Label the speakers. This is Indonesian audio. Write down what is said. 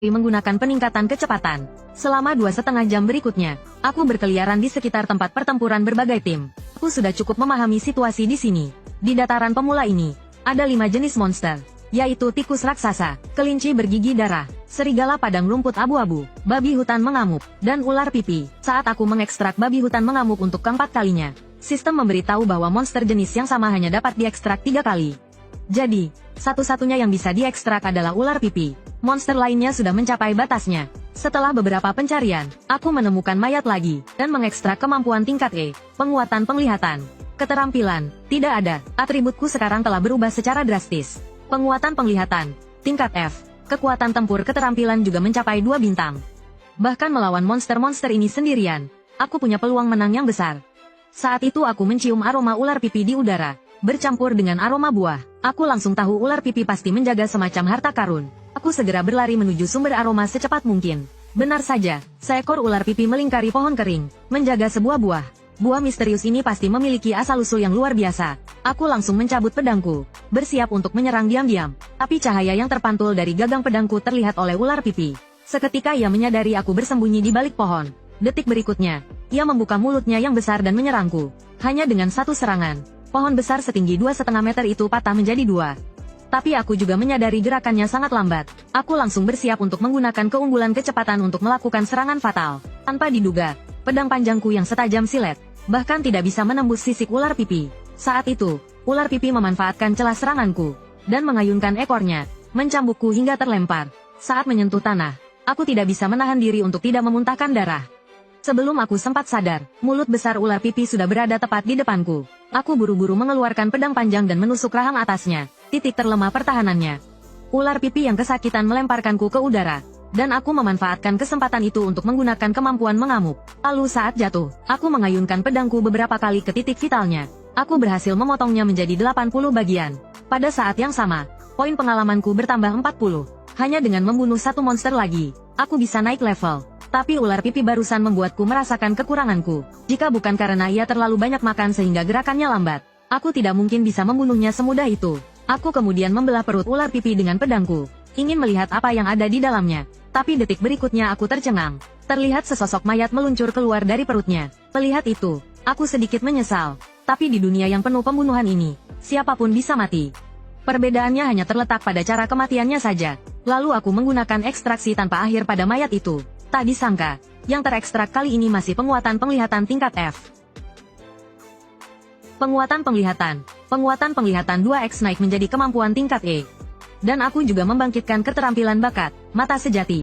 Speaker 1: menggunakan peningkatan kecepatan. Selama 2,5 jam berikutnya, aku berkeliaran di sekitar tempat pertempuran berbagai tim. Aku sudah cukup memahami situasi di sini. Di dataran pemula ini, ada 5 jenis monster, yaitu tikus raksasa, kelinci bergigi darah, serigala padang rumput abu-abu, babi hutan mengamuk, dan ular pipi. Saat aku mengekstrak babi hutan mengamuk untuk keempat kalinya, sistem memberitahu bahwa monster jenis yang sama hanya dapat diekstrak 3 kali. Jadi, satu-satunya yang bisa diekstrak adalah ular pipi. Monster lainnya sudah mencapai batasnya. Setelah beberapa pencarian, aku menemukan mayat lagi, dan mengekstrak kemampuan tingkat E, penguatan penglihatan. Keterampilan, tidak ada, atributku sekarang telah berubah secara drastis. Penguatan penglihatan, tingkat F, kekuatan tempur keterampilan juga mencapai 2 bintang. Bahkan melawan monster-monster ini sendirian, aku punya peluang menang yang besar. Saat itu aku mencium aroma ular pipi di udara, bercampur dengan aroma buah. Aku langsung tahu ular pipi pasti menjaga semacam harta karun. Aku segera berlari menuju sumber aroma secepat mungkin. Benar saja, seekor ular pipi melingkari pohon kering, menjaga sebuah buah. Buah misterius ini pasti memiliki asal-usul yang luar biasa. Aku langsung mencabut pedangku, bersiap untuk menyerang diam-diam. Tapi cahaya yang terpantul dari gagang pedangku terlihat oleh ular pipi. Seketika ia menyadari aku bersembunyi di balik pohon. Detik berikutnya, ia membuka mulutnya yang besar dan menyerangku. Hanya dengan satu serangan, pohon besar setinggi 2,5 meter itu patah menjadi 2. Tapi aku juga menyadari gerakannya sangat lambat. Aku langsung bersiap untuk menggunakan keunggulan kecepatan untuk melakukan serangan fatal. Tanpa diduga, pedang panjangku yang setajam silet, bahkan tidak bisa menembus sisik ular pipi. Saat itu, ular pipi memanfaatkan celah seranganku, dan mengayunkan ekornya, mencambukku hingga terlempar. Saat menyentuh tanah, aku tidak bisa menahan diri untuk tidak memuntahkan darah. Sebelum aku sempat sadar, mulut besar ular pipi sudah berada tepat di depanku. Aku buru-buru mengeluarkan pedang panjang dan menusuk rahang atasnya, titik terlemah pertahanannya. Ular pipi yang kesakitan melemparkanku ke udara, dan aku memanfaatkan kesempatan itu untuk menggunakan kemampuan mengamuk. Lalu saat jatuh, aku mengayunkan pedangku beberapa kali ke titik vitalnya. Aku berhasil memotongnya menjadi 80 bagian. Pada saat yang sama, poin pengalamanku bertambah 40. Hanya dengan membunuh satu monster lagi, aku bisa naik level. Tapi ular pipi barusan membuatku merasakan kekuranganku. Jika bukan karena ia terlalu banyak makan sehingga gerakannya lambat, aku tidak mungkin bisa membunuhnya semudah itu. Aku kemudian membelah perut ular pipi dengan pedangku, ingin melihat apa yang ada di dalamnya. Tapi detik berikutnya aku tercengang. Terlihat sesosok mayat meluncur keluar dari perutnya. Melihat itu, aku sedikit menyesal. Tapi di dunia yang penuh pembunuhan ini, siapapun bisa mati. Perbedaannya hanya terletak pada cara kematiannya saja. Lalu aku menggunakan ekstraksi tanpa akhir pada mayat itu. Tak disangka, yang terekstrak kali ini masih penguatan penglihatan tingkat F. Penguatan penglihatan 2x naik menjadi kemampuan tingkat E. Dan aku juga membangkitkan keterampilan bakat, mata sejati.